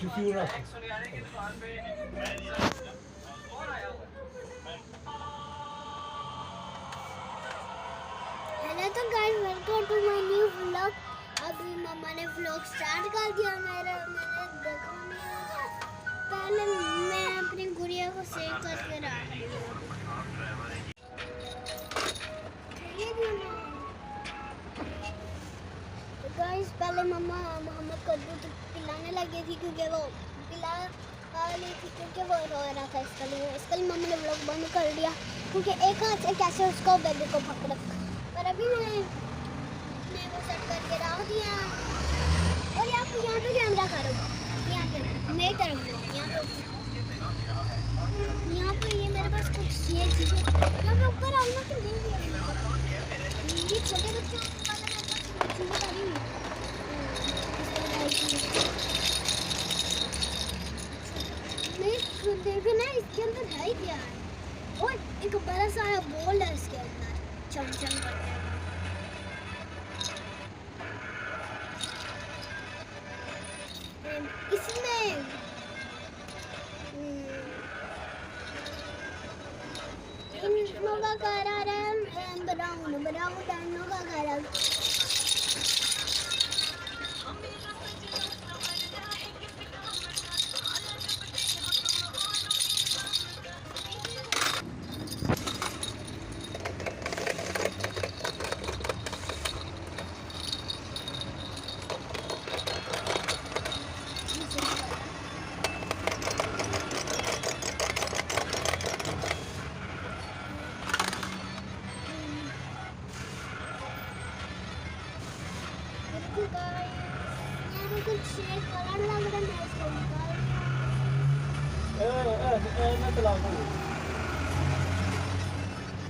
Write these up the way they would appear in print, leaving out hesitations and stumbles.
Hello तो guys, welcome to my new vlog. अभी मम्मा ने व्लॉग स्टार्ट कर दिया। मैंने देखा नहीं, पहले मैं अपनी गुड़िया को सेव करके रख रही हूँ। तो गाइस, पहले मम्मा मोहम्मद कद्दू तो पिलाने लगी थी क्योंकि वो पिला रही थी क्योंकि वो रो रहा था। इसके लिए मम्मा ने व्लॉग बंद कर दिया क्योंकि एक हाथ से कैसे उसको बेबी को पकड़। पर अभी मैं वो सेट करके रख दिया। और यहाँ पे कैमरा करो, यहाँ पे मेरी तरफ यहाँ पे ये मेरे पास कुछ ये चीज़ें यहाँ पे ऊपर आऊँगा तो नहीं दिया। ये छोटे बच्चों को वाला मेरे पास चीज़ें डाली हुई नहीं देखो ना, इसके अंदर है ही क्या है। और एक बड़ा सा बॉल है इसके अंदर चमचम करके। इसमें इन का कलर है ब्राउन डायनो का कलर।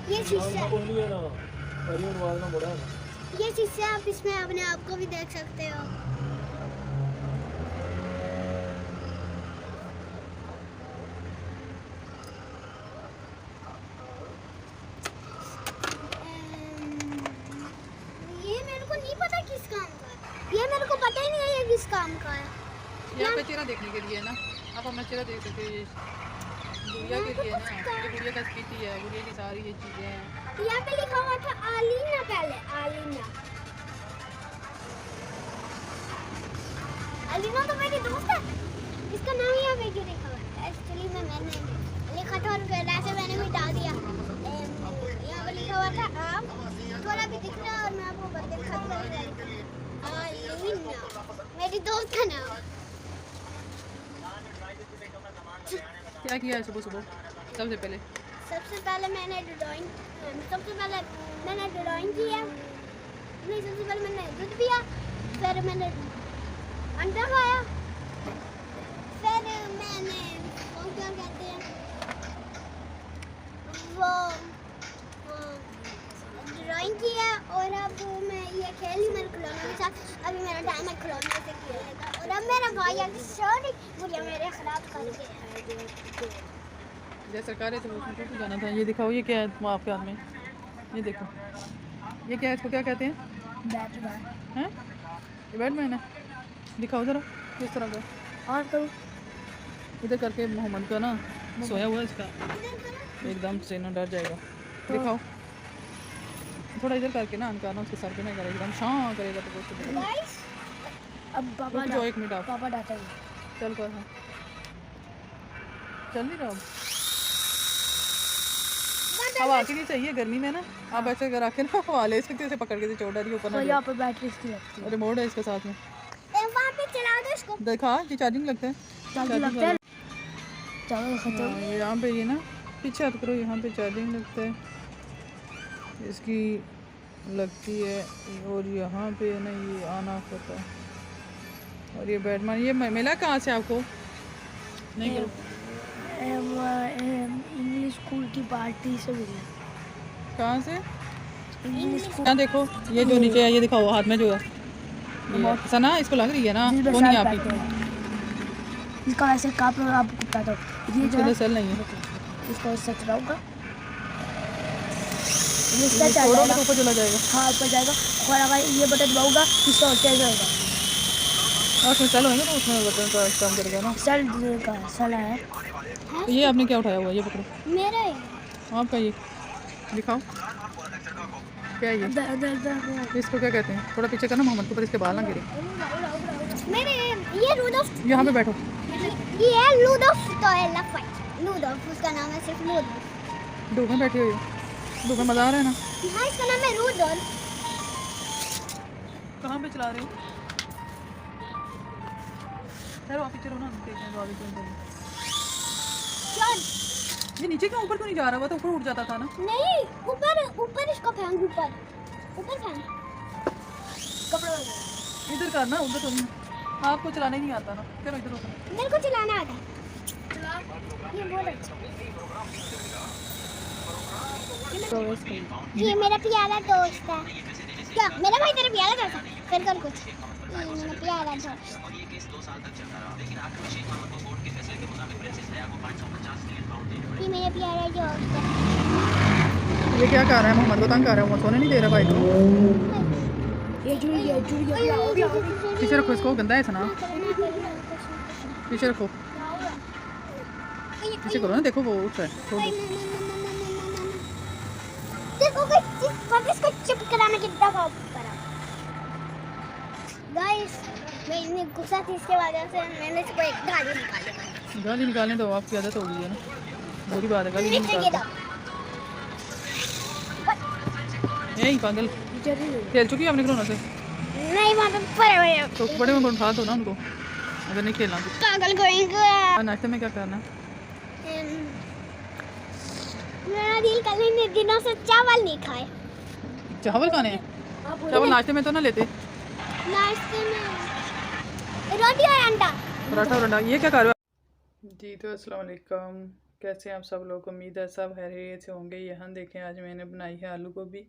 ये शीशे आप इसमें अपने आप को भी देख सकते हो। ये मेरे को नहीं पता किस काम का है, ये मेरे को पता ही नहीं है ये किस काम का है। यहाँ पे चेहरा देखने के लिए ना, आप अपना चेहरा देख सकते हो। गुड़िया के लिए ना, ये गुड़िया का स्पीची है, गुड़िया की सारी ये चीज़ें हैं। यहाँ पे लिखा हुआ था आलीना, पहले आलीना तो मेरी दोस्त है, इसका नाम यहाँ पे क्यों लिखा हुआ है? एक्चुअली मैंने लिखा था और वैसे मैंने भी डाल दिया। यहाँ पे लिखा हुआ था आम, थोड़ा भी दिख रहा है और मैं आपको बता दिखाती हूँ। आलीना मेरी दोस्त का नाम। क्या किया है सुबह सुबह? सबसे पहले मैंने ड्राइंग किया। नहीं, सबसे पहले मैंने दूध पिया, फिर मैंने अंडा खाया, फिर मैंने वो क्या कहते हैं वो ड्राइंग किया। और अब मैं ये खेली मेरे खिलौनों के साथ। अभी मेरा टाइम है खिलौनों से खेलने का। और अब मेरा भाई सॉरी मुझे मेरे खिलाफ कर गया। जय सरकार है तो उसमें तो जाना था। ये दिखाओ, ये क्या है आपके हाथ में? ये देखो, ये क्या है? इसको क्या कहते हैं? बैटमैन हैं? ये बैटमैन है। दिखाओ ज़रा किस तरह का। और करूँ इधर करके मोहम्मद का ना सोया हुआ है इसका, एकदम से ना डर जाएगा। दिखाओ थोड़ा इधर करके ना अनकारना उसके सर पे नहीं करेगा, एकदम शां करेगा तो कुछ। अब पापा जो 1 मिनट आप पापा डांटेंगे। चल कर, हाँ चल नहीं रहा हवा के लिए चाहिए गर्मी में ना। आप ऐसे करा के ना हवा ले सकते, ऐसे पकड़ के चोट आ रही है ऊपर ना। यहाँ पे बैटरी इसकी लगती है, रिमोट है इसके साथ में। वहाँ पे चला दो इसको। देखा ये चार्जिंग लगता है। चार्जिंग लगता है। चलो खत्म। यहाँ पे ये ना पीछे हट करो, यहाँ पे चार्जिंग लगता है इसकी लगती है। और यहाँ पे ना ये ऑन ऑफ होता है। और ये बैटमैन ये मिला कहाँ से आपको? नहीं करो, इंग्लिश स्कूल की पार्टी से मिला। कहाँ से? English school. यहाँ देखो, ये जो नीचे है ये दिखाओ हाथ में जो है ये सना, इसको लग रही है ना वो नहीं आप ही इसका ऐसे काप आपको पता तो ये जो है सेल नहीं है। इसको ऐसे चलाऊंगा, ये ऊपर चला जाएगा। हाँ ऊपर जाएगा। और अगर ये बटन दबाऊंगा इसका तेज होगा। उसमें सेल होएंगे तो उसमें बटन का काम करेगा ना। सेल का साला है। तो ये आपने क्या उठाया हुआ है? ये पकड़ो, मेरा है आपका ये दिखाओ क्या है ये? इसको क्या कहते हैं? थोड़ा पीछे करना मोहम्मद को, पर इसके बाल ना गिरे। मेरे ये रूडोल्फ, यहाँ पे बैठो। ये है लूडोल्फ तो है लफाइट। लूडोल्फ उसका नाम है, सिर्फ लूडोल्फ। धूप में बैठी हुई हो, धूप में मज़ा आ रहा है ना? हाँ इसका नाम है रूडोल्फ। कहाँ पे चला रहे हो? ठहरो, आप पीछे रहो ना, देखते हैं तो आगे क्यों चलें। चल ये नीचे क्यों ऊपर क्यों नहीं जा रहा? वो तो ऊपर उठ जाता था ना। नहीं, ऊपर ऊपर इसको फेंक, ऊपर ऊपर फेंक कपड़ों में। इधर करना, उधर तो नहीं। आपको चलाना ही नहीं आता ना। चलो इधर होता। मेरे को चलाना आता है, ये बहुत अच्छा। ये मेरा प्यारा दोस्त है। क्या मेरा भाई तेरा प्यारा दोस्त है? फिर कर कुछ। ये मेरा प्यारा दोस्त, ये मेरा प्यारा दोस्त है। ये क्या कर रहा है? मोहम्मद को तंग कर रहा है। वो सोने नहीं दे रहा भाई को। ये जुड़ गया। पीछे रखो इसको, गंदा है सना। पीछे रखो, पीछे करो ना। देखो वो उठ रहा है, छोड़ दो। देखो इसको चुप कराने की दफा करा। गाइस मैं इतनी गुस्सा थी इसके वजह से मैंने इसको एक गाली निकाली। गाली निकालने तो आपकी आदत हो गई है ना, बुरी बात है गाली नहीं नीचे गिरा। निकालते। यही पागल खेल चुकी है अपने खिलौनों से। नहीं वहाँ पे पड़े हुए हैं। तो बड़े में उठा दो ना उनको, अगर नहीं खेलना तो। पागल करेंगे। नाश्ते में क्या करना? मेरा दिल कर रहा दिनों से चावल नहीं खाए। चावल खाने हैं? चावल नाश्ते में तो ना लेते। नाश्ते में रोटी और अंडा। पराठा और अंडा, ये क्या कर रहे हो? जी तो अस्सलाम वालेकुम, कैसे हैं आप सब लोग? उम्मीद है सब खैरियत से होंगे। यहाँ देखें, आज मैंने बनाई है आलू गोभी।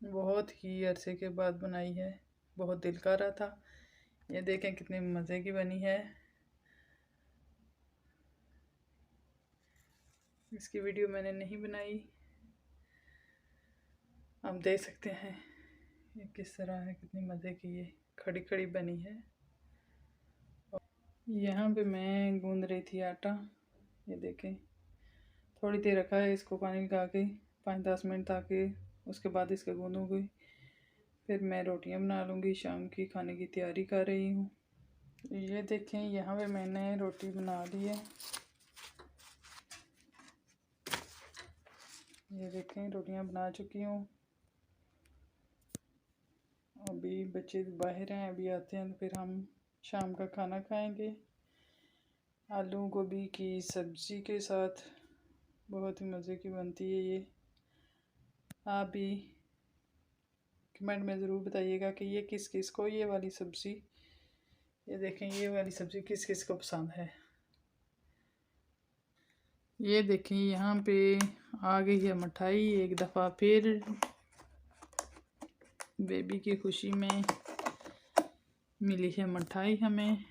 बहुत ही अरसे के बाद बनाई है, बहुत दिल कर रहा था। ये देखें कितने मज़े की बनी है। इसकी वीडियो मैंने नहीं बनाई, आप देख सकते हैं ये किस तरह है, कितनी मज़े की ये खड़ी खड़ी बनी है। यहाँ पे मैं गूंद रही थी आटा। ये देखें, थोड़ी देर रखा है इसको पानी लगा के 5-10 मिनट, ताकि उसके बाद इसके गूंदूँगी। फिर मैं रोटियां बना लूँगी, शाम की खाने की तैयारी कर रही हूँ। ये देखें, यहाँ पे मैंने रोटी बना ली है। ये देखें, रोटियां बना चुकी हूँ। अभी बच्चे बाहर हैं, अभी आते हैं तो फिर हम शाम का खाना खाएंगे आलू गोभी की सब्ज़ी के साथ। बहुत ही मज़े की बनती है ये। आप भी कमेंट में ज़रूर बताइएगा कि ये किस किस को ये वाली सब्ज़ी, ये देखें ये वाली सब्ज़ी किस किस को पसंद है। ये देखें, यहाँ पे आ गई है मिठाई एक दफ़ा फिर। बेबी की खुशी में मिली है मिठाई हमें।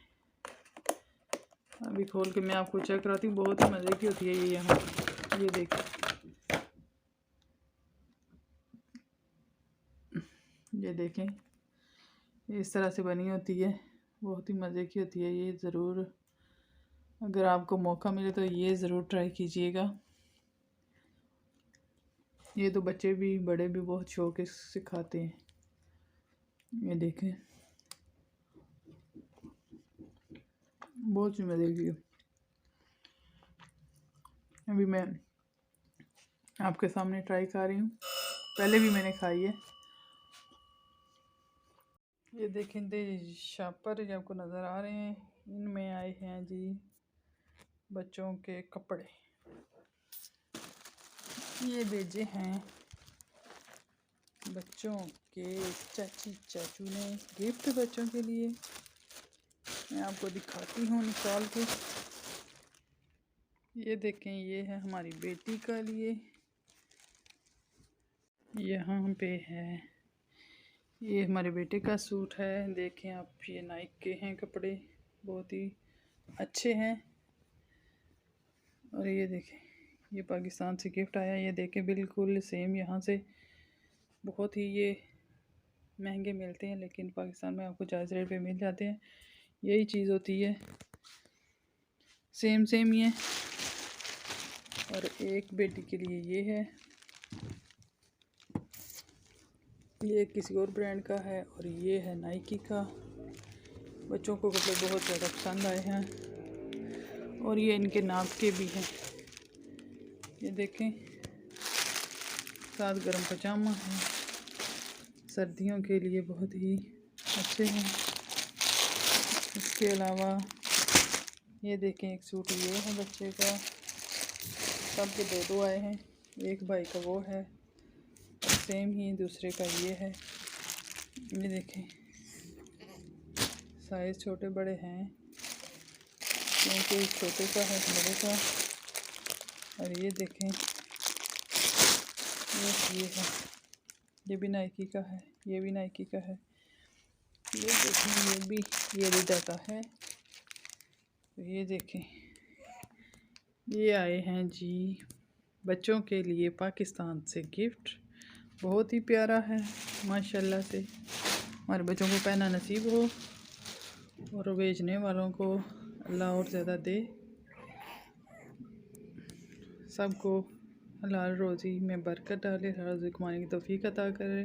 अभी खोल के मैं आपको चेक कराती हूँ, बहुत ही मज़े की होती है ये। यहाँ ये देखें, ये देखें इस तरह से बनी होती है, बहुत ही मज़े की होती है ये। ज़रूर अगर आपको मौका मिले तो ये ज़रूर ट्राई कीजिएगा। ये तो बच्चे भी बड़े भी बहुत शौक से खाते हैं। ये देखें, बहुत ही मज़े की। अभी मैं आपके सामने ट्राई कर रही हूँ, पहले भी मैंने खाई है। ये देखें दे शापर जो आपको नज़र आ रहे हैं, इनमें आए हैं जी बच्चों के कपड़े। ये भेजे हैं बच्चों के चाची चाचू ने गिफ्ट बच्चों के लिए। मैं आपको दिखाती हूँ निकाल के। ये देखें, ये है हमारी बेटी का लिए। यहाँ पे है, ये हमारे बेटे का सूट है। देखें आप, ये नाइक के हैं कपड़े, बहुत ही अच्छे हैं। और ये देखें, ये पाकिस्तान से गिफ्ट आया। ये देखें बिल्कुल सेम यहाँ से। बहुत ही ये महंगे मिलते हैं, लेकिन पाकिस्तान में आपको जायज़ रेट पे मिल जाते हैं। यही चीज़ होती है, सेम सेम ही है। और एक बेटी के लिए ये है, ये किसी और ब्रांड का है, और ये है नाइकी का। बच्चों को कपड़े बहुत ज़्यादा पसंद आए हैं, और ये इनके नाप के भी हैं। ये देखें, साथ गर्म पजामा है, सर्दियों के लिए बहुत ही अच्छे हैं। इसके अलावा ये देखें, एक सूट ये है बच्चे का, सब के दो दो आए हैं, एक भाई का वो है और सेम ही दूसरे का ये है। ये देखें, साइज़ छोटे बड़े हैं, क्योंकि छोटे का है बड़े का। और ये देखें, ये है, ये भी नाइकी का है, ये भी नाइकी का है। ये देखें, ये भी ये रिदा का है। तो ये देखें, ये आए हैं जी बच्चों के लिए पाकिस्तान से गिफ्ट। बहुत ही प्यारा है माशाल्लाह से। हमारे बच्चों को पहनना नसीब हो और बेचने वालों को अल्लाह और ज़्यादा दे, सबको हलाल रोज़ी में बरकत डाले, हर रोज़ी कमाने की तौफीक अता करे।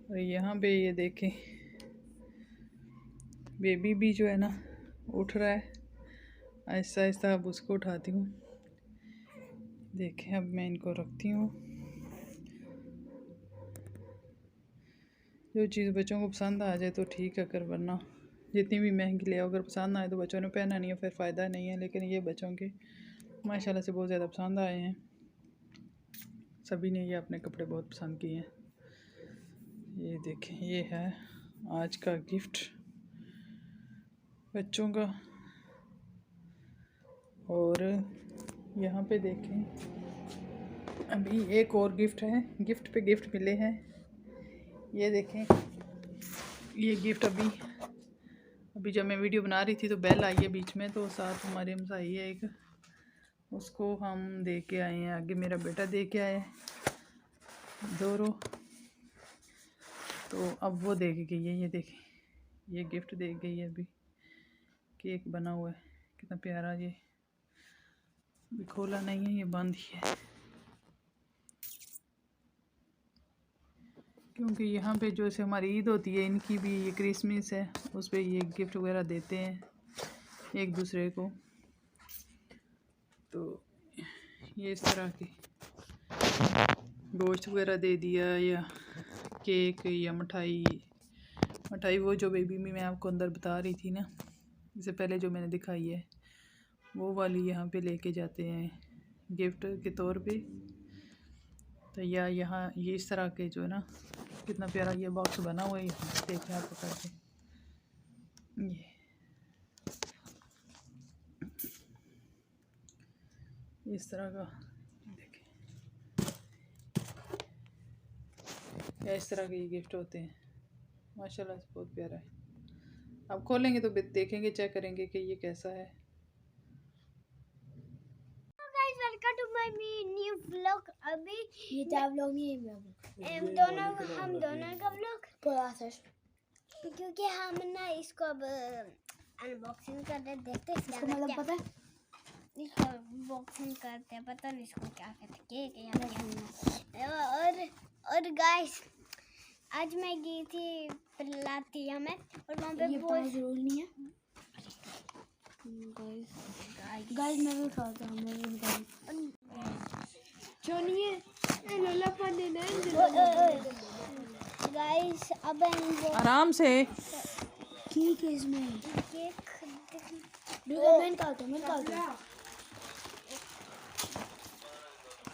और यहाँ पे ये देखें, बेबी भी जो है ना उठ रहा है आहिस्ता आहिस्ता। अब उसको उठाती हूँ। देखें, अब मैं इनको रखती हूँ। जो चीज़ बच्चों को पसंद आ जाए तो ठीक है, कर वरना जितनी भी महंगी ले आओ, अगर पसंद ना आए तो बच्चों ने पहना नहीं है, फिर फ़ायदा नहीं है। लेकिन ये बच्चों के माशाल्लाह से बहुत ज़्यादा पसंद आए हैं, सभी ने ये अपने कपड़े बहुत पसंद किए हैं। ये देखें, ये है आज का गिफ्ट बच्चों का। और यहाँ पे देखें, अभी एक और गिफ्ट है, गिफ्ट पे गिफ्ट मिले हैं। ये देखें, ये गिफ्ट अभी जब मैं वीडियो बना रही थी तो बेल आई है बीच में, तो साथ हमारे हमसाई है एक, उसको हम दे के आए हैं। आगे मेरा बेटा दे के आया है दोरो, तो अब वो दे के गई है। ये देखें, ये गिफ्ट दे गई है। अभी केक बना हुआ है, कितना प्यारा। ये अभी खोला नहीं है, ये बंद ही है, क्योंकि यहाँ पे जो से हमारी ईद होती है, इनकी भी ये क्रिसमस है, उस पर ये गिफ्ट वगैरह देते हैं एक दूसरे को। तो ये इस तरह की गोश्त वगैरह दे दिया, या केक, या मिठाई वो जो बेबी में मैं आपको अंदर बता रही थी ना, इससे पहले जो मैंने दिखाई है, वो वाली यहाँ पे लेके जाते हैं गिफ्ट के तौर पे। तो या यहाँ ये इस तरह के जो है ना, कितना प्यारा ये बॉक्स बना हुआ है। देखें आप पकड़ के, ये इस तरह का, देखें या इस तरह के ये गिफ्ट होते हैं। माशाल्लाह से बहुत प्यारा है। अब खोलेंगे तो देखेंगे, चेक करेंगे कि ये कैसा है। Welcome to my new vlog. अभी ये क्या व्लॉग नहीं है व्लॉग, हम दोनों का व्लॉग, क्योंकि हम ना इसको अब अनबॉक्सिंग कर रहे, देखते हैं इसको मतलब पता है, इसको अनबॉक्सिंग करते हैं, पता नहीं इसको क्या कहते हैं, केक या क्या। और गाइस, आज मैं गई थी लातिया में, और वहाँ पे ये बहुत रोल नहीं है। गाइस मैं भी उठाता हूँ, मैं भी चलिए लोला पाने ना गाइस। अब आराम से, ठीक है इसमें केक मैं निकालता हूँ।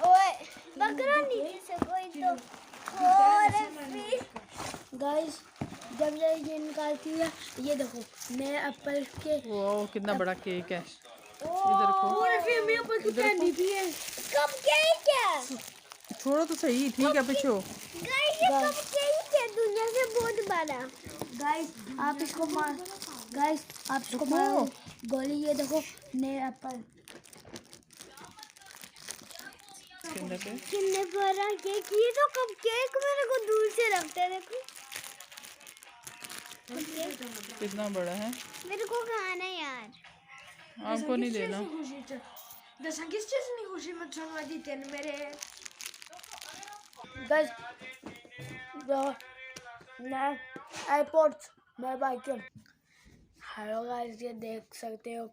ओए बकरा नीचे से कोई तो, और फिर गाइस जब ये निकालती है, ये देखो मैं एप्पल के, वो कितना बड़ा केक है। और फिर मेरे ऊपर की कैंडी भी है। कप केक है छोड़ो तो सही, ठीक है पीछे हो। गाइस, ये कप केक है दुनिया से बहुत बड़ा। गाइस आप इसको मारो गोली। ये देखो नए एप्पल, कितने बड़ा केक। ये तो कप केक मेरे को दूर से लगता है, देखो। कितना बड़ा है? मेरे को खाना है यार। आपको नहीं देना। गाइस मैं एयरपोर्ट्स मैं बाइक हेलो गाइस, ये देख सकते हो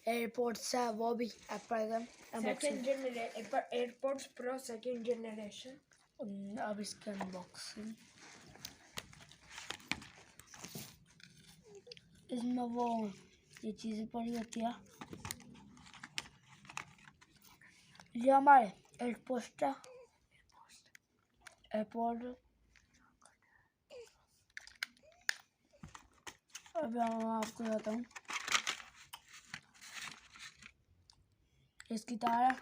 एयरपोर्ट्स है, वो भी एप्पल का एयरपोर्ट्स प्रो सेकंड जनरेशन। अब इसके अनबॉक्सिंग, इसमें वो ये चीज़ें पड़ी होती है। ये हमारे एयरपोर्ट है, एयरपोर्ट। अब मैं आपको बताऊँ, इसकी तार है,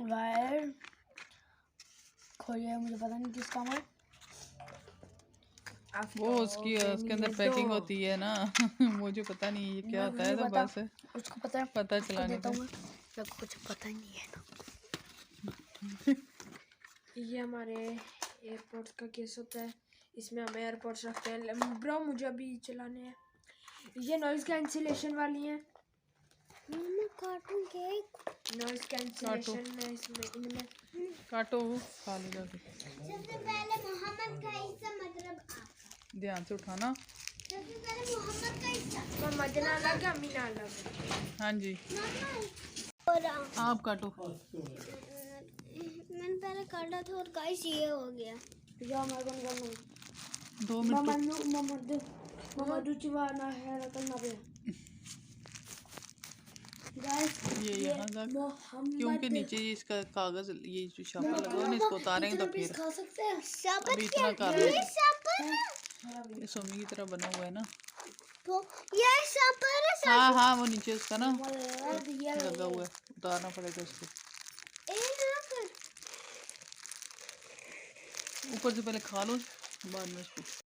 वायर खोलिए, मुझे पता नहीं किस काम है। वो उसकी उसके अंदर पैकिंग होती है ना। मुझे पता नहीं ये क्या होता है, तो बस उसको पता है, पता चलाने का। मेरे को कुछ पता ही नहीं है ना। ये हमारे एयरपोर्ट्स का केस होता है, इसमें हम एयरपोर्ट्स रखते हैं। ब्रो मुझे अभी चलाने हैं। ये नॉइज़ कैंसिलेशन वाली हैं, मैं काटूं केक। नॉइज़ कैंसिलेशन है इसमें, इनमें। काटो, खा लो जाके। सबसे पहले मोहम्मद का हिस्सा, मतलब आपका। ध्यान से उठाना। सबसे पहले मोहम्मद का हिस्सा। मोहम्मद ना अलग, अमीना अलग। हाँ जी, और आप काटो। मैंने पहले काटा था और गाइस ये हो गया। 2 मिनट ये यहाँ तक, क्योंकि नीचे इसका कागज, ये जो छापा लगा हुआ है, इसको उतारेंगे तो फिर खा सकते हैं। अभी इतना कर ये रहे शापर है। ये सोमी की तरह बना हुआ है ना। तो ये शापर है। हाँ हाँ, वो नीचे उसका ना ये लगा हुआ है, उतारना पड़ेगा इसको। ऊपर से पहले खा लो, बाद में इसको